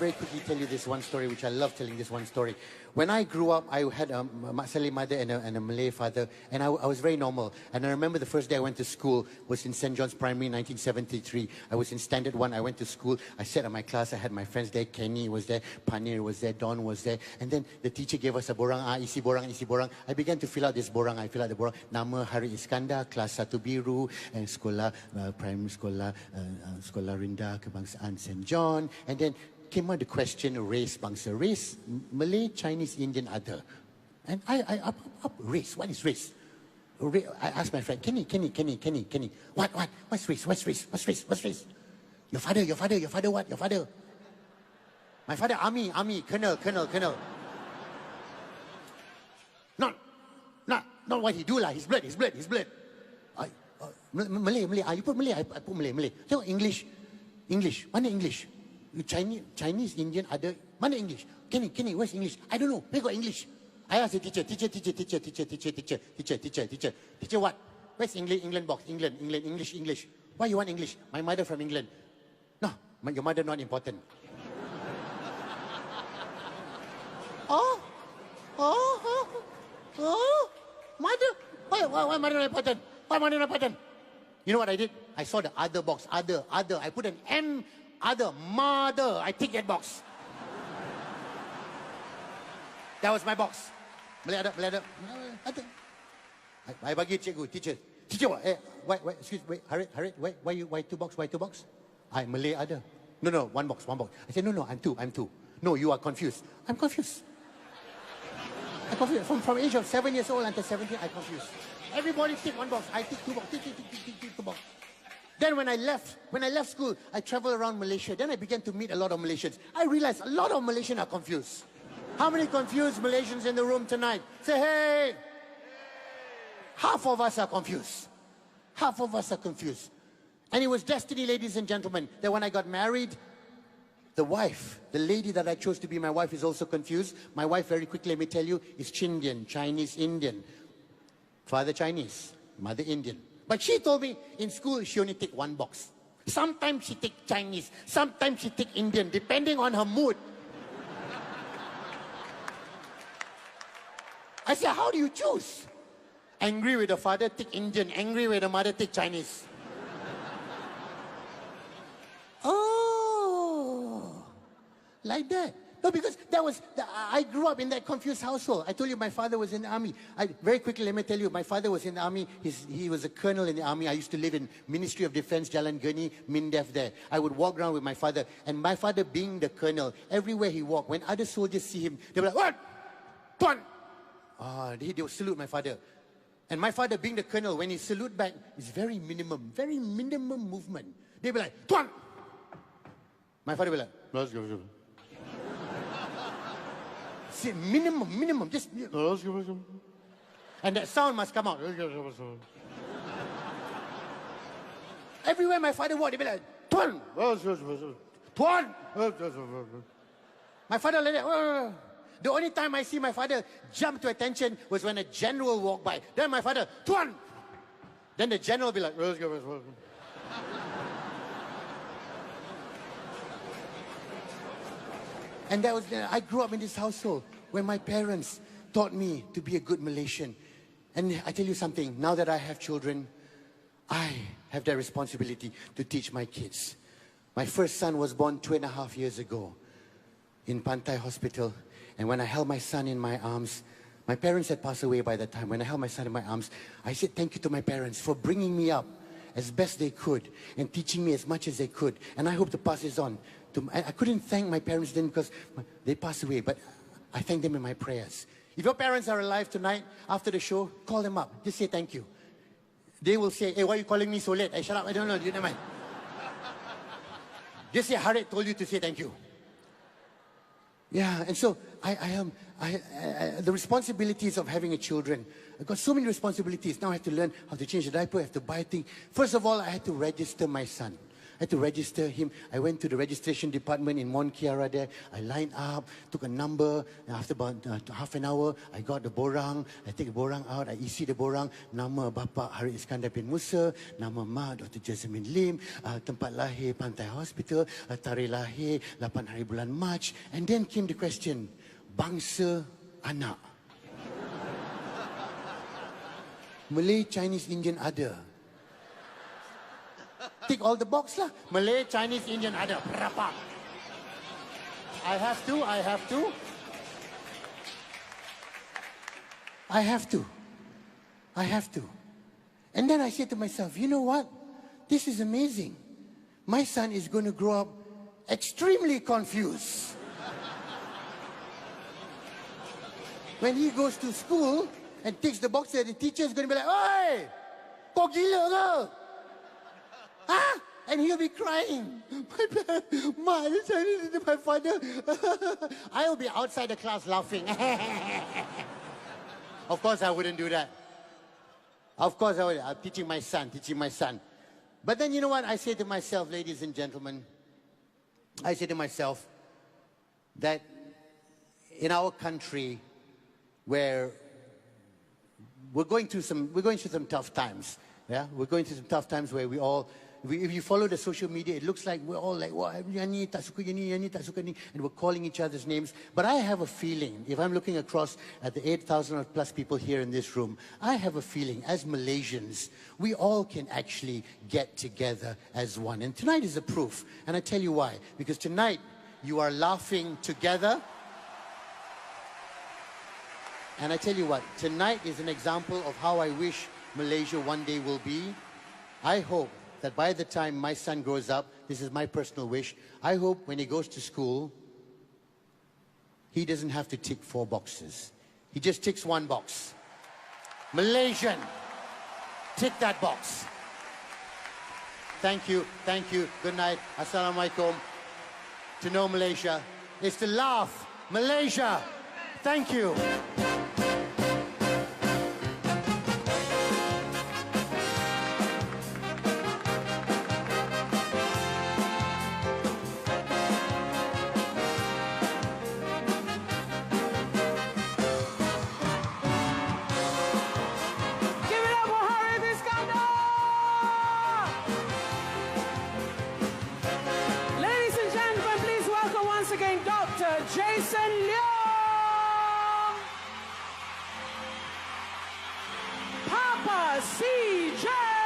very quickly tell you this one story, which I love telling this one story. When I grew up, I had a Maasai mother and a Malay father, and I was very normal. And I remember the first day I went to school was in St. John's Primary in 1973. I was in Standard 1. I went to school. I sat in my class. I had my friends there. Kenny was there. Panir was there. Don was there. And then the teacher gave us a borang. Isi borang, isi borang. I began to fill out this borang. I fill out the borang. Nama Hari Iskandar, Kelas 1 Biru, and Sekolah, Primary Sekolah, Sekolah Rendah Kebangsaan St. John. And then came out the question, race, bangsa, race, Malay, Chinese, Indian, other. And I up, race, what is race? I asked my friend, Kenny, what's race? Your father, what? Your father? My father, army, colonel. Not what he do lah, his blood. Malay, you put Malay, I put Malay. So English, mana English? Chinese, Indian, other, mana English? Kenny, where's English? I don't know, where got English? I asked the teacher, teacher what? Where's England box? England, English. Why you want English? My mother from England. No, your mother not important. Oh, mother, why mother not important? Why mother not important? You know what I did? I saw the other box, other. I put an M, other, mother. I tick that box. That was my box. Malay other. I bagi cikgu, teacher what? Why, excuse me, Harith, why two box? I Malay other. No, one box. I said, no, I'm two. No, you are confused. I'm confused. From age of 7 years old until 17, I'm confused. Everybody tick one box. I tick two box. Tick two box. Then when I left school, I traveled around Malaysia. Then I began to meet a lot of Malaysians. I realized a lot of Malaysians are confused. How many confused Malaysians in the room tonight? Say, hey! Half of us are confused. And it was destiny, ladies and gentlemen, that when I got married, the wife, the lady that I chose to be my wife, is also confused. My wife, very quickly, let me tell you, is Chindian, Chinese, Indian. Father Chinese, mother Indian. But she told me in school she only take one box. Sometimes she take Chinese, sometimes she take Indian, depending on her mood. I said, how do you choose? Angry with the father, take Indian. Angry with the mother, take Chinese. Oh, like that. No, because I grew up in that confused household. I told you my father was in the army. Very quickly, let me tell you, my father was in the army. He was a colonel in the army. I used to live in Ministry of Defense, Jalan Geni, Mindef there. I would walk around with my father. And my father being the colonel, everywhere he walked, when other soldiers see him, they were like, what? Tuan! They would salute my father. And my father being the colonel, when he salute back, it's very minimum movement. They'd be like, Tuan! My father would be like, let's go. See, minimum, just... And that sound must come out. Everywhere my father walked, they'd be like, Tuan! Tuan! My father like that. The only time I see my father jump to attention was when a general walked by. Then my father, Tuan! Then the general will be like, And that was, I grew up in this household where my parents taught me to be a good Malaysian. And I tell you something, now that I have children, I have that responsibility to teach my kids. My first son was born 2.5 years ago in Pantai Hospital. And when I held my son in my arms, my parents had passed away by that time. When I held my son in my arms, I said thank you to my parents for bringing me up as best they could and teaching me as much as they could. And I hope to pass this on. I couldn't thank my parents then because they passed away, but I thank them in my prayers. If your parents are alive tonight, after the show, call them up. Just say thank you. They will say, hey, why are you calling me so late? Hey, shut up, I don't know, you never mind. Just say, Harith told you to say thank you. Yeah, and so the responsibilities of having a children. I've got so many responsibilities. Now I have to learn how to change the diaper, I have to buy things. First of all, I had to register my son. I had to register him. I went to the registration department in Mont Kiara there. I lined up, took a number, and after about half an hour, I got the borang. I take the borang out, I isi the borang. Nama Bapa Harith Iskandar bin Musa, nama Mak Dr. Jasmine Lim, tempat lahir Pantai Hospital, tarikh lahir 8 hari bulan Mac. And then came the question, bangsa anak. Malay, Chinese, Indian, other. Tick all the box lah. Malay, Chinese, Indian, other. Berapa? I have to. And then I said to myself, you know what? This is amazing. My son is going to grow up extremely confused. When he goes to school and ticks the box, the teacher is going to be like, "Oi, kau gila ke? Huh?" And he'll be crying. My Chinese, my father. I'll be outside the class laughing. Of course, I wouldn't do that. Of course, I would. I'm teaching my son. But then, you know what? I say to myself, ladies and gentlemen, I say to myself that in our country, where we're going through some tough times. Yeah, we're going through some tough times where if you follow the social media, it looks like we're all like, "Wah, yani tak suka ni, yani tak suka ni," and we're calling each other's names. But I have a feeling, if I'm looking across at the 8,000 plus people here in this room, I have a feeling, as Malaysians, we all can actually get together as one. And tonight is the proof. And I tell you why. Because tonight, you are laughing together. And I tell you what, tonight is an example of how I wish Malaysia one day will be. I hope that by the time my son grows up, this is my personal wish, I hope when he goes to school, he doesn't have to tick 4 boxes. He just ticks 1 box. Malaysian, tick that box. Thank you, good night, Assalamualaikum. To know Malaysia is to laugh. Malaysia, thank you. Jason Leong, Papa CJ.